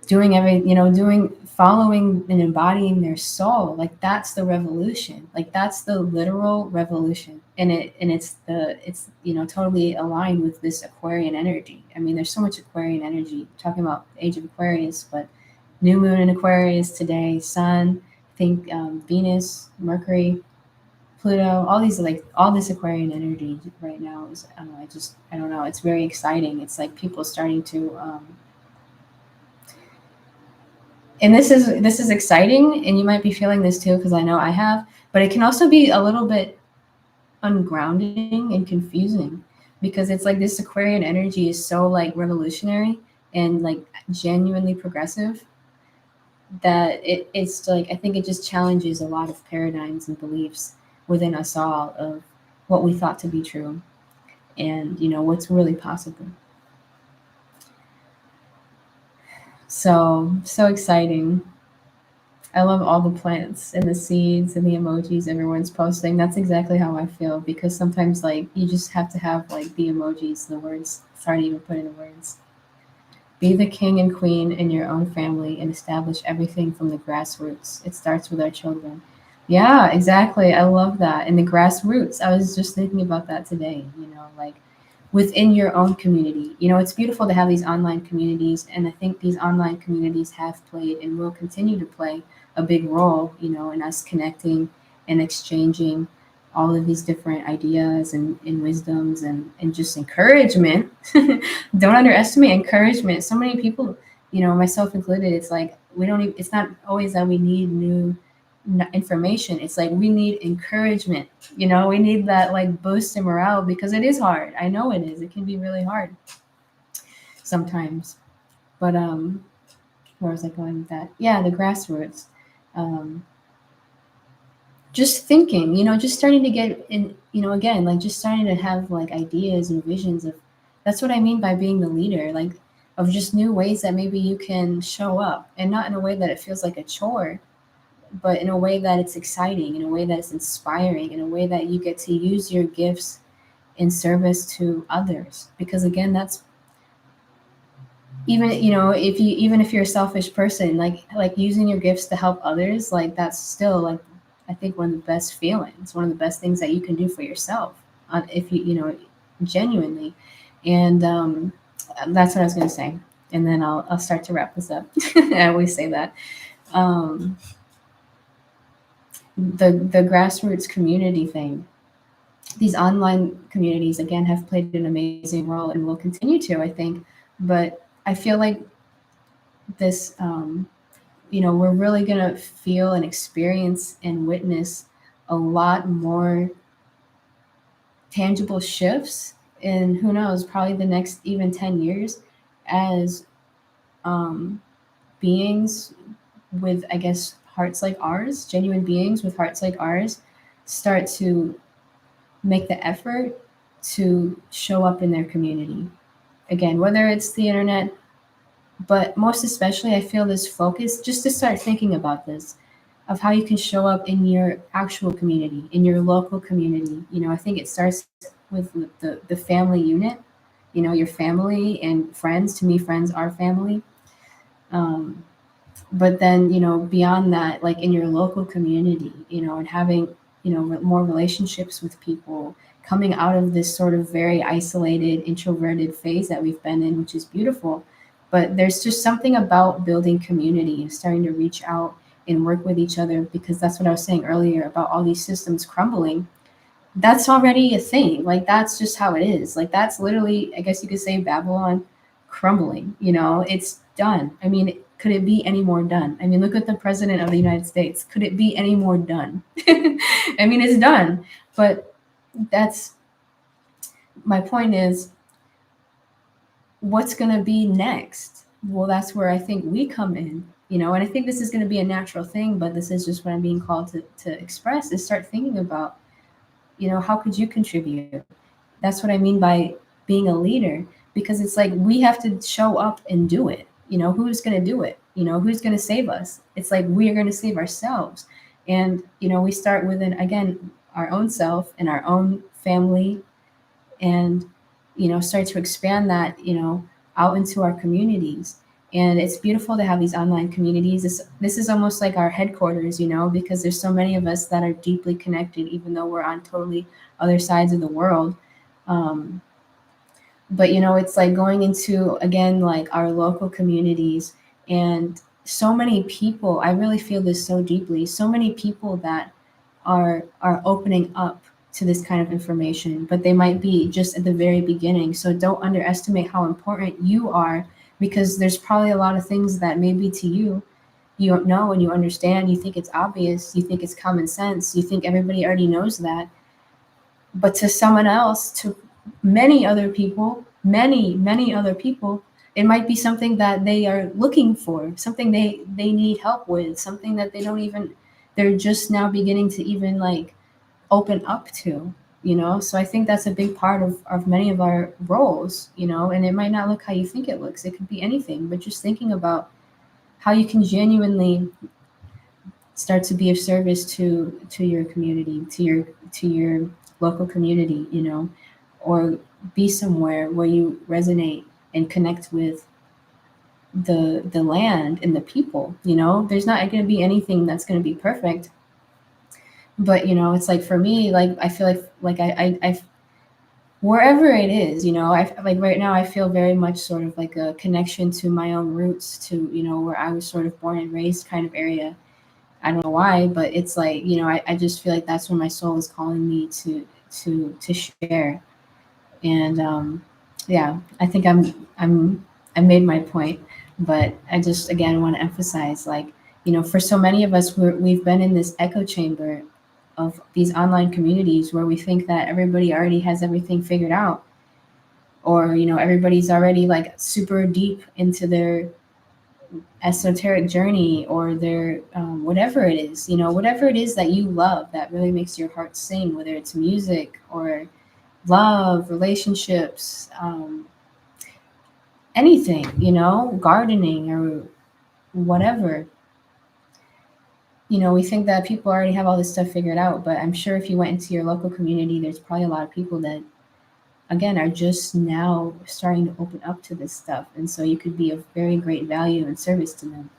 doing following and embodying their soul. Like that's the revolution. Like that's the literal revolution. And it's totally aligned with this Aquarian energy. I mean, there's so much Aquarian energy talking about the age of Aquarius, but new moon in Aquarius today, Sun, I think Venus, Mercury, Pluto, all this Aquarian energy right now is, I don't know, it's very exciting. It's like people starting to And this is exciting, and you might be feeling this too, because I know I have, but it can also be a little bit ungrounding and confusing, because it's like this Aquarian energy is so like revolutionary and like genuinely progressive, that it's like, I think it just challenges a lot of paradigms and beliefs within us all of what we thought to be true, and what's really possible. So exciting. I love all the plants and the seeds and the emojis everyone's posting. That's exactly how I feel, because sometimes like you just have to have like the emojis, the words. Sorry to even put in words. Be the king and queen in your own family and establish everything from the grassroots. It starts with our children. Yeah, exactly. I love that. And the grassroots. I was just thinking about that today, like within your own community. It's beautiful to have these online communities, and I think these online communities have played and will continue to play a big role, in us connecting and exchanging all of these different ideas and wisdoms and just encouragement. Don't underestimate encouragement. So many people, myself included, it's like we don't even, it's not always that we need new information. It's like we need encouragement. We need that like boost in morale, because it is hard. I know it is. It can be really hard sometimes. But where was I going with that? Yeah, the grassroots. Um, just thinking, just starting to get in, again, like just starting to have like ideas and visions of, that's what I mean by being the leader, like of just new ways that maybe you can show up, and not in a way that it feels like a chore, but in a way that it's exciting, in a way that it's inspiring, in a way that you get to use your gifts in service to others. Because again, that's, even if you, even if you're a selfish person, like using your gifts to help others, like that's still like, I think one of the best feelings, one of the best things that you can do for yourself, if genuinely. And that's what I was going to say, and then I'll start to wrap this up. I always say that. um, the grassroots community thing, these online communities again have played an amazing role and will continue to, I think. But I feel like this, we're really going to feel and experience and witness a lot more tangible shifts in, who knows, probably the next even 10 years, as um, beings with, I guess, hearts like ours, genuine beings with hearts like ours, start to make the effort to show up in their community. Again, whether it's the internet, but most especially, I feel this focus just to start thinking about this, of how you can show up in your actual community, in your local community. I think it starts with the family unit, your family and friends. To me, friends are family. Um, but then, beyond that, like in your local community, and having, more relationships with people, coming out of this sort of very isolated, introverted phase that we've been in, which is beautiful. But there's just something about building community and starting to reach out and work with each other, because that's what I was saying earlier about all these systems crumbling. That's already a thing. Like that's just how it is. Like that's literally, I guess you could say, Babylon crumbling. It's done. I mean, could it be any more done? I mean, look at the president of the United States. Could it be any more done? I mean, it's done. But that's, my point is, what's going to be next? Well, that's where I think we come in. And I think this is going to be a natural thing, but this is just what I'm being called to express, is start thinking about, how could you contribute? That's what I mean by being a leader, because it's like we have to show up and do it. Who's going to do it? Who's going to save us? It's like we are going to save ourselves. And, we start within, again, our own self and our own family, and, start to expand that, out into our communities. And it's beautiful to have these online communities. This is almost like our headquarters, because there's so many of us that are deeply connected, even though we're on totally other sides of the world. Um, but it's like going into, again, like our local communities, and so many people, I really feel this so deeply, so many people that are opening up to this kind of information, but they might be just at the very beginning. So don't underestimate how important you are, because there's probably a lot of things that maybe to you you don't know and you understand, you think it's obvious, you think it's common sense, you think everybody already knows that. But to someone else, to many other people, it might be something that they are looking for, something they need help with, something that they don't even, they're just now beginning to even like open up to, so I think that's a big part of many of our roles, and it might not look how you think it looks, it could be anything, but just thinking about how you can genuinely start to be of service to your community, to your local community, or be somewhere where you resonate and connect with the land and the people. There's not going to be anything that's going to be perfect, but it's like for me, like I feel like I wherever it is, I like right now I feel very much sort of like a connection to my own roots, to where I was sort of born and raised kind of area. I don't know why, but it's like, I just feel like that's where my soul is calling me to share. And yeah, I think I made my point, but I just again want to emphasize, like, for so many of us, we've been in this echo chamber of these online communities where we think that everybody already has everything figured out, or everybody's already like super deep into their esoteric journey, or their whatever it is, whatever it is that you love that really makes your heart sing, whether it's music or love, relationships, anything, gardening or whatever. We think that people already have all this stuff figured out, but I'm sure if you went into your local community, there's probably a lot of people that, again, are just now starting to open up to this stuff. And so you could be of very great value and service to them.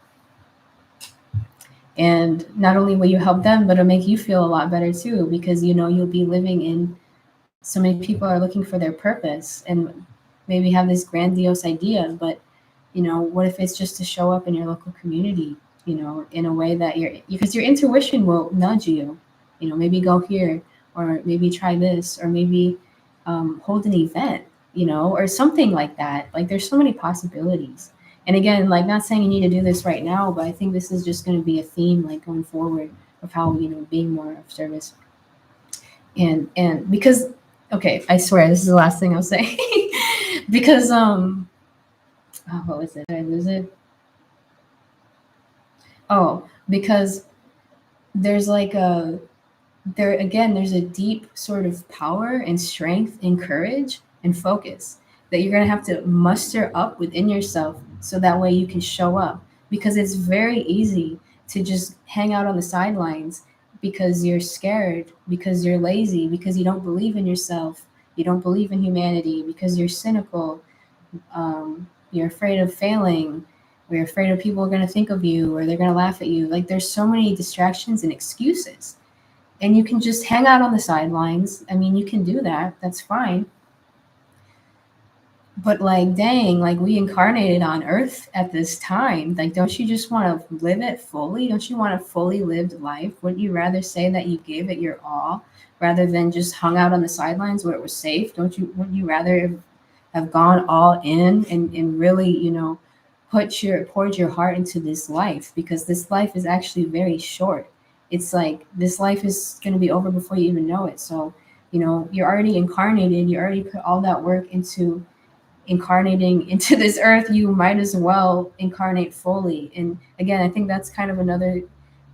And not only will you help them, but it'll make you feel a lot better too, because you'll be living in, so many people are looking for their purpose and maybe have this grandiose idea, but what if it's just to show up in your local community, in a way that because your intuition will nudge you, maybe go here, or maybe try this, or maybe hold an event, or something like that. Like there's so many possibilities. And again, like not saying you need to do this right now, but I think this is just going to be a theme like going forward of how, being more of service. And because, okay, I swear this is the last thing I'll say. Because what was it? Did I lose it? Oh, because there's like there's a deep sort of power and strength and courage and focus that you're going to have to muster up within yourself, so that way you can show up, because it's very easy to just hang out on the sidelines because you're scared, because you're lazy, because you don't believe in yourself, you don't believe in humanity, because you're cynical, you're afraid of failing, or you're afraid of people are going to think of you, or they're going to laugh at you. Like there's so many distractions and excuses, and you can just hang out on the sidelines. I mean, you can do that, that's fine. But like, dang, like we incarnated on earth at this time. Like, don't you just want to live it fully? Don't you want a fully lived life? Wouldn't you rather say that you gave it your all rather than just hung out on the sidelines where it was safe? Wouldn't you rather have gone all in and really, poured your heart into this life? Because this life is actually very short. It's like this life is going to be over before you even know it. So, you're already incarnated, you already put all that work into incarnating into this earth, you might as well incarnate fully. And again, I think that's kind of another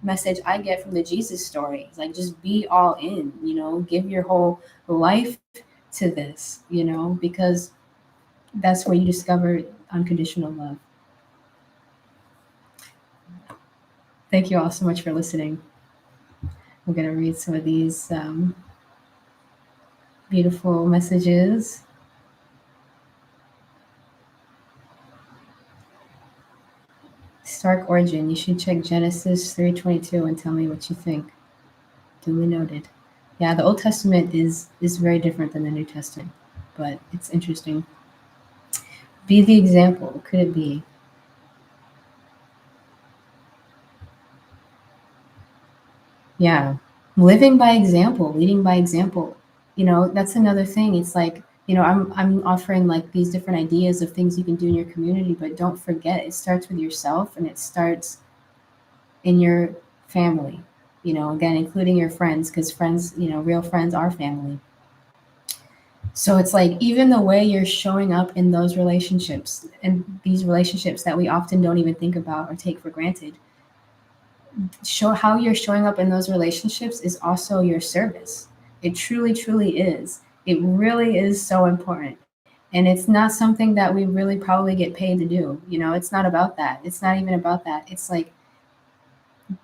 message I get from the Jesus story. It's like, just be all in, give your whole life to this, because that's where you discover unconditional love. Thank you all so much for listening. I'm going to read some of these beautiful messages. Stark origin. You should check Genesis 3:22 and tell me what you think. Duly noted. Yeah, the Old Testament is very different than the New Testament, but it's interesting. Be the example. Could it be? Yeah, living by example, leading by example. That's another thing. It's like, I'm offering like these different ideas of things you can do in your community, but don't forget, it starts with yourself, and it starts in your family, again, including your friends, because friends, real friends are family. So it's like even the way you're showing up in those relationships and these relationships that we often don't even think about or take for granted, show how you're showing up in those relationships is also your service. It truly, truly is. It really is so important. And it's not something that we really probably get paid to do. It's not about that. It's not even about that. It's like,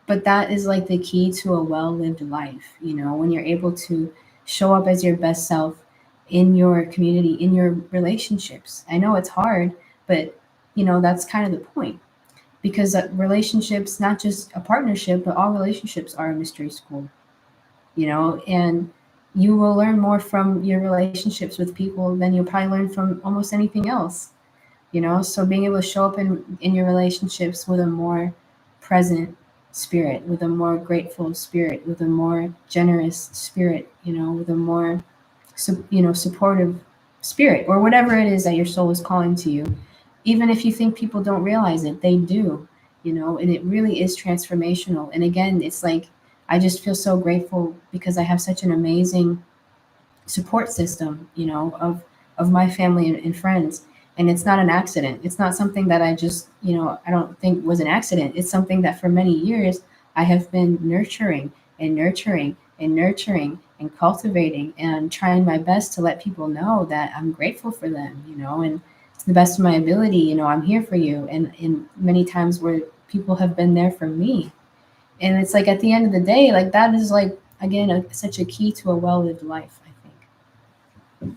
but that is like the key to a well lived life, when you're able to show up as your best self in your community, in your relationships. I know it's hard, but that's kind of the point, because relationships, not just a partnership, but all relationships are a mystery school, and you will learn more from your relationships with people than you'll probably learn from almost anything else. So being able to show up in your relationships with a more present spirit, with a more grateful spirit, with a more generous spirit, with a more supportive spirit, or whatever it is that your soul is calling to you. Even if you think people don't realize it, they do. And it really is transformational. And again, it's like I just feel so grateful because I have such an amazing support system, of my family and friends. And it's not an accident. It's not something that I just, I don't think was an accident. It's something that for many years I have been nurturing and nurturing and nurturing and cultivating and trying my best to let people know that I'm grateful for them, and to the best of my ability, I'm here for you. And in many times where people have been there for me. And it's like at the end of the day, like that is like, again, such a key to a well lived life, I think.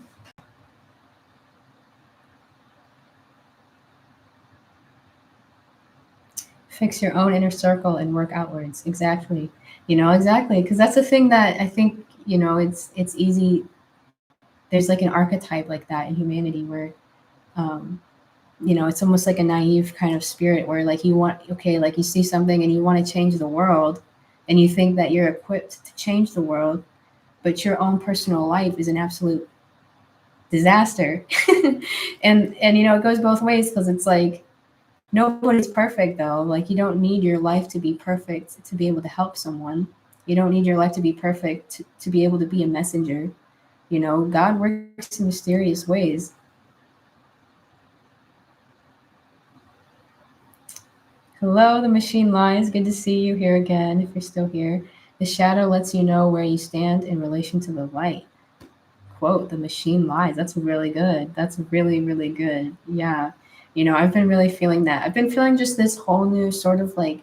Fix your own inner circle and work outwards. Exactly. Exactly. Because that's the thing that I think, it's easy. There's like an archetype like that in humanity where, um, it's almost like a naive kind of spirit where like okay, like you see something and you want to change the world and you think that you're equipped to change the world, but your own personal life is an absolute disaster. And it goes both ways, because it's like nobody's perfect though. Like you don't need your life to be perfect to be able to help someone. You don't need your life to be perfect to be able to be a messenger. God works in mysterious ways. Hello, the machine lies. Good to see you here again if you're still here. The shadow lets you know where you stand in relation to the light. Quote, the machine lies. That's really good. That's really, really good. Yeah. I've been really feeling that. I've been feeling just this whole new sort of like,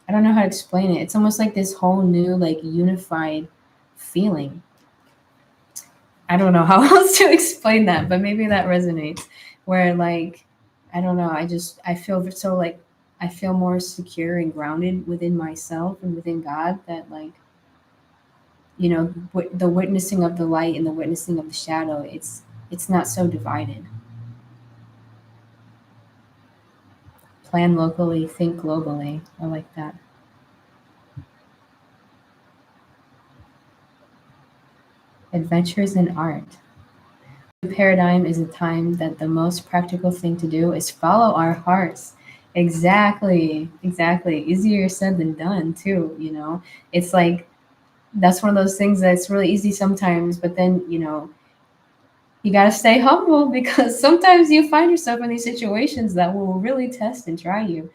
I don't know how to explain it. It's almost like this whole new, like, unified feeling. I don't know how else to explain that, but maybe that resonates. Where, like, I don't know. I feel so like, I feel more secure and grounded within myself and within God, that, like, the witnessing of the light and the witnessing of the shadow, it's not so divided. Plan locally, think globally. I like that. Adventures in art. The paradigm is a time that the most practical thing to do is follow our hearts. Exactly, exactly. Easier said than done, too. It's like that's one of those things that's really easy sometimes, but then, you got to stay humble because sometimes you find yourself in these situations that will really test and try you.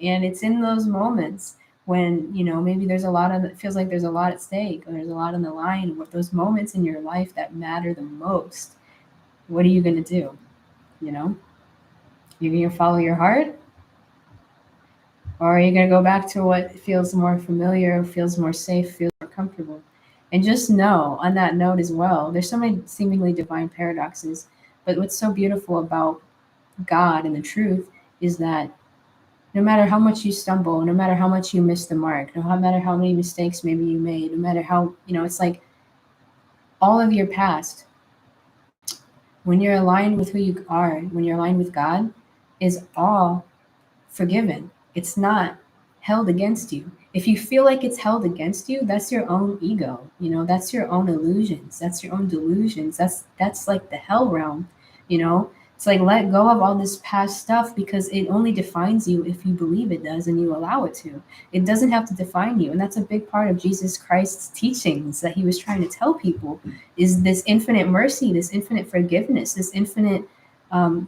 And it's in those moments when, maybe there's a lot of, it feels like there's a lot at stake or there's a lot on the line, what those moments in your life that matter the most. What are you going to do? You know, you're going to follow your heart, or are you going to go back to what feels more familiar, feels more safe, feels more comfortable? And just know on that note as well, there's so many seemingly divine paradoxes, but what's so beautiful about God and the truth is that no matter how much you stumble, no matter how much you miss the mark, no matter how many mistakes maybe you made, no matter how, it's like all of your past, when you're aligned with who you are, when you're aligned with God, is all forgiven. It's not held against you. If you feel like it's held against you, that's your own ego. That's your own illusions. That's your own delusions. That's like the hell realm, you know. It's like, let go of all this past stuff, because it only defines you if you believe it does and you allow it to. It doesn't have to define you. And that's a big part of Jesus Christ's teachings that he was trying to tell people, is this infinite mercy, this infinite forgiveness, this infinite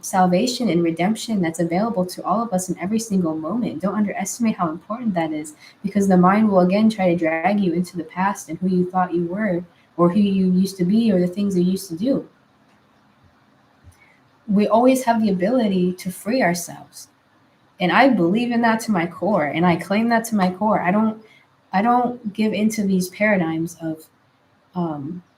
salvation and redemption that's available to all of us in every single moment. Don't underestimate how important that is, because the mind will again try to drag you into the past and who you thought you were, or who you used to be, or the things you used to do. We always have the ability to free ourselves. And I believe in that to my core, and I claim that to my core. I don't give into these paradigms of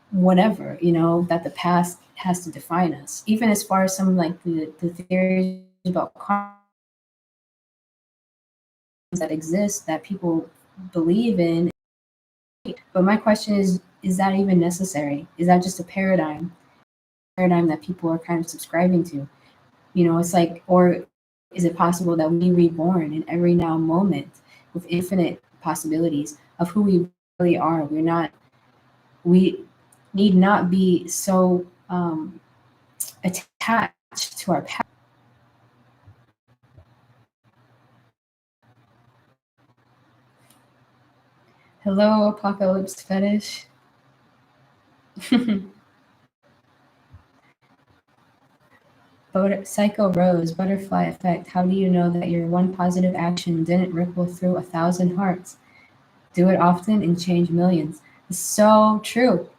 whatever, that the past has to define us. Even as far as some like the theories about that exist that people believe in. But my question is that even necessary? Is that just a paradigm that people are kind of subscribing to? It's like, or is it possible that we reborn in every now moment with infinite possibilities of who we really are? We need not be so attached to our past. Hello, Apocalypse Fetish. Psycho Rose, butterfly effect. How do you know that your one positive action didn't ripple through 1,000 hearts? Do it often and change millions. It's so true.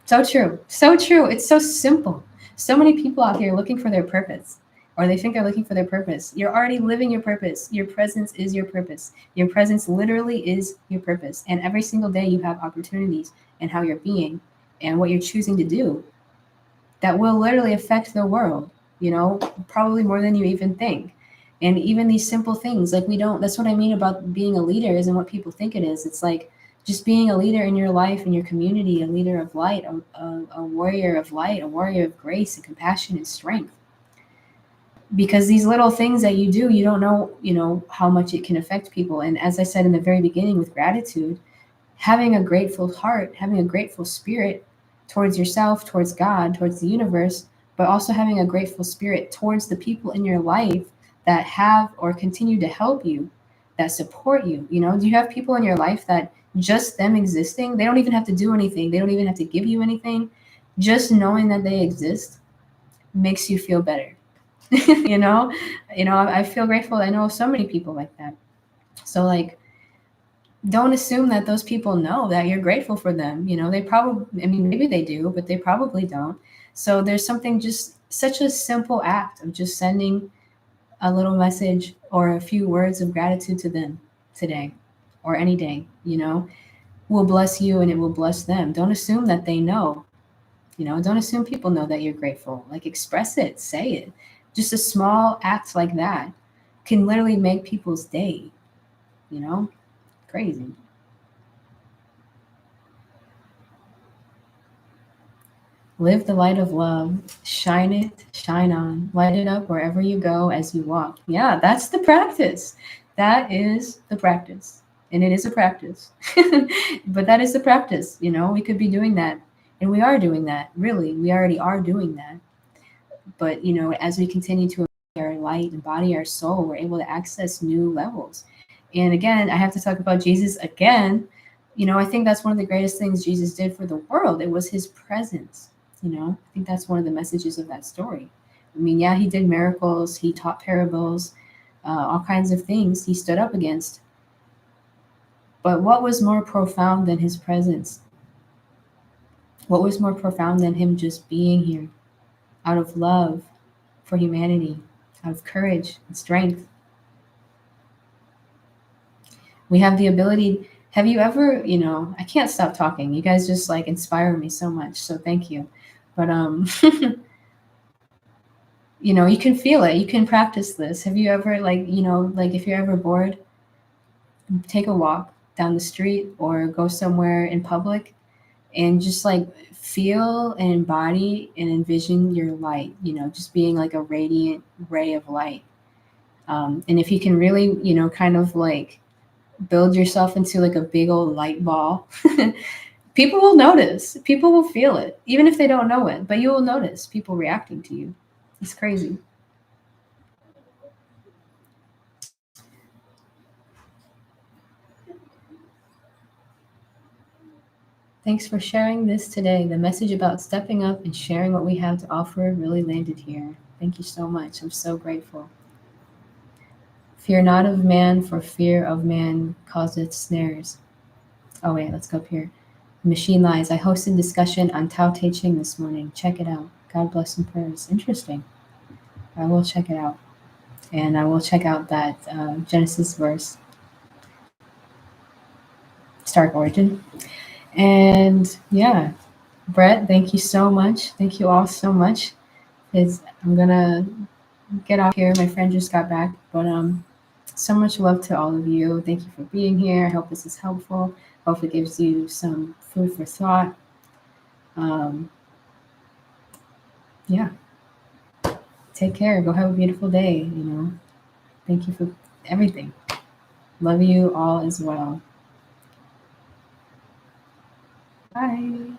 So true. So true. It's so simple. So many people out here looking for their purpose, or they think they're looking for their purpose. You're already living your purpose. Your presence is your purpose. Your presence literally is your purpose. And every single day you have opportunities and how you're being and what you're choosing to do that will literally affect the world, probably more than you even think. And even these simple things, like that's what I mean about being a leader isn't what people think it is. It's like just being a leader in your life, in your community, a leader of light, a warrior of light, a warrior of grace and compassion and strength. Because these little things that you do, you don't know, how much it can affect people. And as I said in the very beginning with gratitude, having a grateful heart, having a grateful spirit towards yourself, towards God, towards the universe, but also having a grateful spirit towards the people in your life that have or continue to help you, that support you. Do you have people in your life that just them existing, they don't even have to do anything, they don't even have to give you anything, just knowing that they exist makes you feel better. I feel grateful. I know so many people like that. So like, don't assume that those people know that you're grateful for them. They probably, I mean, maybe they do, but they probably don't. So there's something, just such a simple act of just sending a little message or a few words of gratitude to them today or any day, will bless you and it will bless them. Don't assume that they know, don't assume people know that you're grateful. Like, express it, say it. Just a small act like that can literally make people's day, crazy. Live the light of love. Shine it, shine on. Light it up wherever you go as you walk. Yeah, that's the practice. That is the practice. And it is a practice. But that is the practice. We could be doing that. And we are doing that. Really, we already are doing that. But, as we continue to embody our light, embody our soul, we're able to access new levels. And again, I have to talk about Jesus again. I think that's one of the greatest things Jesus did for the world. It was his presence. I think that's one of the messages of that story. I mean, yeah, he did miracles, he taught parables, all kinds of things he stood up against. But what was more profound than his presence? What was more profound than him just being here out of love for humanity, out of courage and strength? We have the ability. Have you ever, I can't stop talking. You guys just like inspire me so much. So thank you. But you can feel it. You can practice this. Have you ever like if you're ever bored, take a walk down the street or go somewhere in public and just like feel and embody and envision your light, just being like a radiant ray of light. And if you can really, kind of like build yourself into like a big old light ball, people will notice. People will feel it, even if they don't know it. But you will notice people reacting to you. It's crazy. Thanks for sharing this today. The message about stepping up and sharing what we have to offer really landed here. Thank you so much. I'm so grateful. Fear not of man, for fear of man causeth snares. Oh, wait, let's go up here. Machine Lies. I hosted discussion on Tao Te Ching this morning. Check it out. God bless and prayers. Interesting. I will check it out. And I will check out that Genesis verse, Stark Origin. And yeah, Brett, thank you so much. Thank you all so much. I'm gonna get off here. My friend just got back, but so much love to all of you. Thank you for being here. I hope this is helpful. Hope it gives you some food for thought. Um, yeah, take care. Go have a beautiful day. Thank you for everything. Love you all as well. Bye.